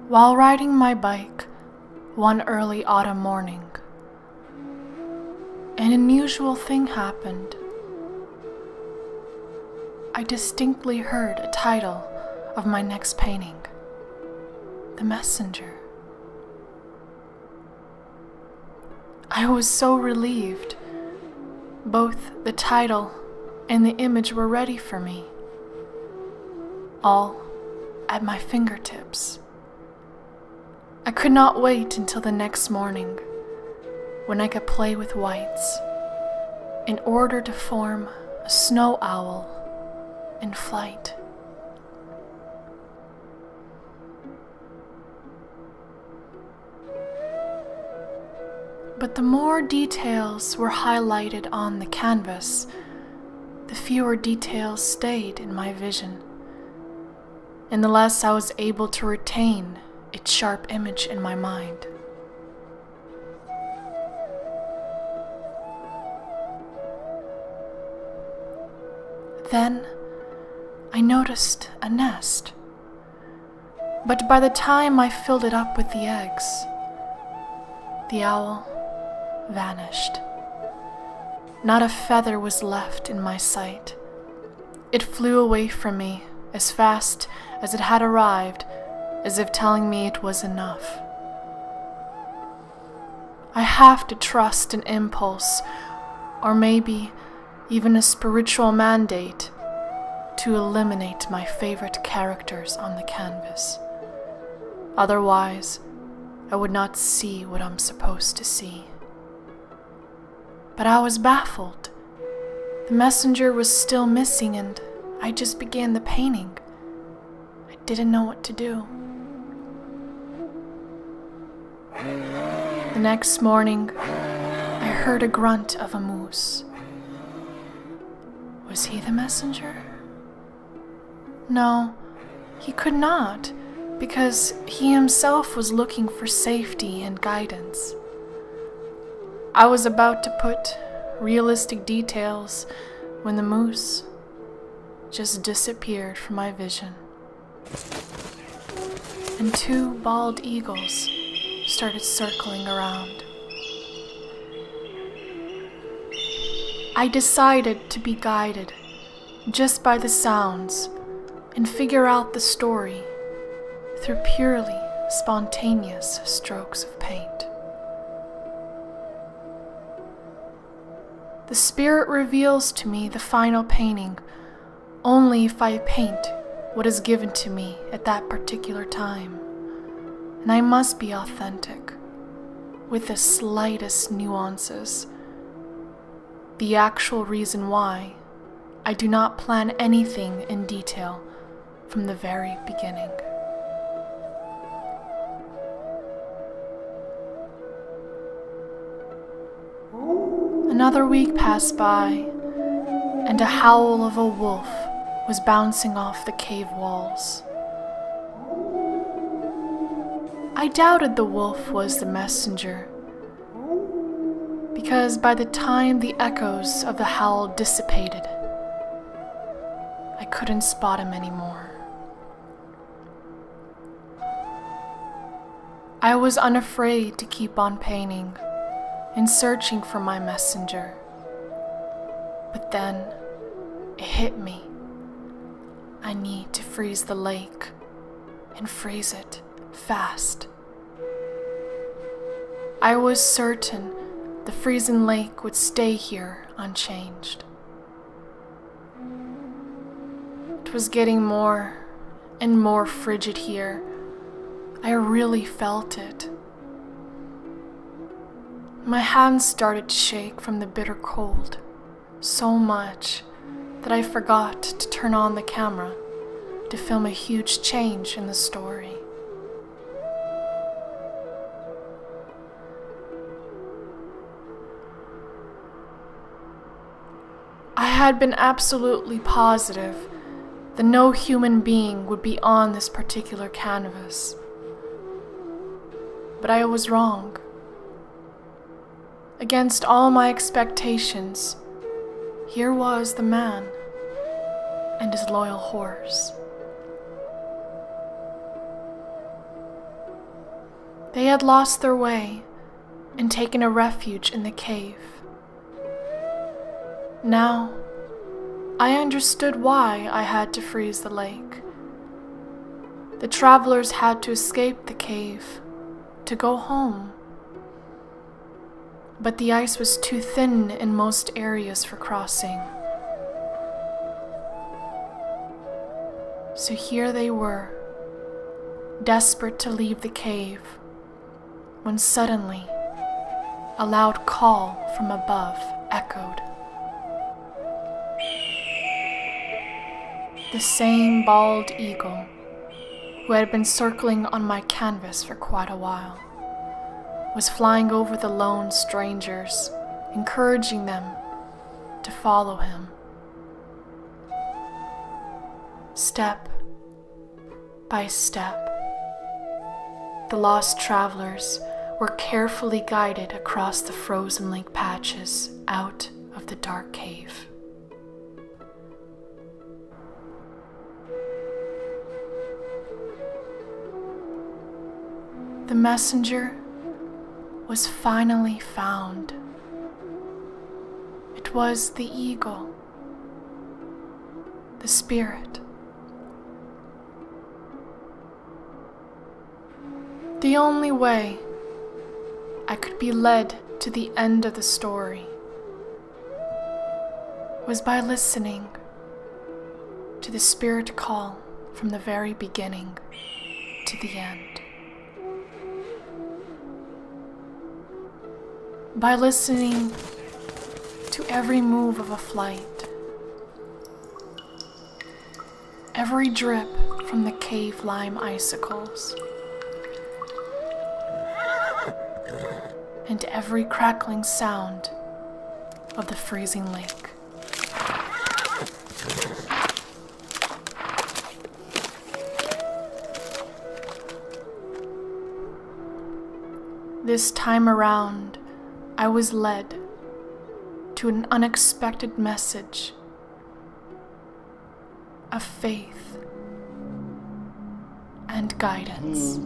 While riding my bike one early autumn morning, an unusual thing happened. I distinctly heard a title of my next painting, The Messenger. I was so relieved. Both the title and the image were ready for me, all at my fingertips. I could not wait until the next morning, when I could play with whites, in order to form a snow owl in flight. But the more details were highlighted on the canvas, the fewer details stayed in my vision, and the less I was able to retain its sharp image in my mind. Then I noticed a nest, but by the time I filled it up with the eggs, the owl vanished. Not a feather was left in my sight. It flew away from me as fast as it had arrived, as if telling me it was enough. I have to trust an impulse, or maybe even a spiritual mandate, to eliminate my favorite characters on the canvas. Otherwise, I would not see what I'm supposed to see. But I was baffled. The messenger was still missing, and I just began the painting. I didn't know what to do. The next morning, I heard a grunt of a moose. Was he the messenger? No, he could not, because he himself was looking for safety and guidance. I was about to put realistic details when the moose just disappeared from my vision, and two bald eagles started circling around. I decided to be guided just by the sounds and figure out the story through purely spontaneous strokes of paint. The spirit reveals to me the final painting only if I paint what is given to me at that particular time, and I must be authentic, with the slightest nuances. The actual reason why I do not plan anything in detail from the very beginning. Another week passed by, and a howl of a wolf was bouncing off the cave walls. I doubted the wolf was the messenger, because by the time the echoes of the howl dissipated, I couldn't spot him anymore. I was unafraid to keep on painting and searching for my messenger. But then it hit me. I need to freeze the lake, and freeze it fast. I was certain the frozen lake would stay here unchanged. It was getting more and more frigid here. I really felt it. My hands started to shake from the bitter cold, so much that I forgot to turn on the camera to film a huge change in the story. I had been absolutely positive that no human being would be on this particular canvas. But I was wrong. Against all my expectations, here was the man and his loyal horse. They had lost their way and taken a refuge in the cave. Now, I understood why I had to freeze the lake. The travelers had to escape the cave to go home. But the ice was too thin in most areas for crossing. So here they were, desperate to leave the cave, when suddenly a loud call from above echoed. The same bald eagle who had been circling on my canvas for quite a while was flying over the lone strangers, encouraging them to follow him. Step by step, the lost travelers were carefully guided across the frozen lake patches out of the dark cave. The messenger was finally found. It was the eagle, the spirit. The only way I could be led to the end of the story was by listening to the spirit call from the very beginning to the end. By listening to every move of a flight, every drip from the cave lime icicles, and every crackling sound of the freezing lake. This time around, I was led to an unexpected message of faith and guidance.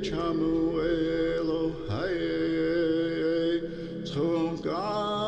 Chamuelo, hey, Tongashi.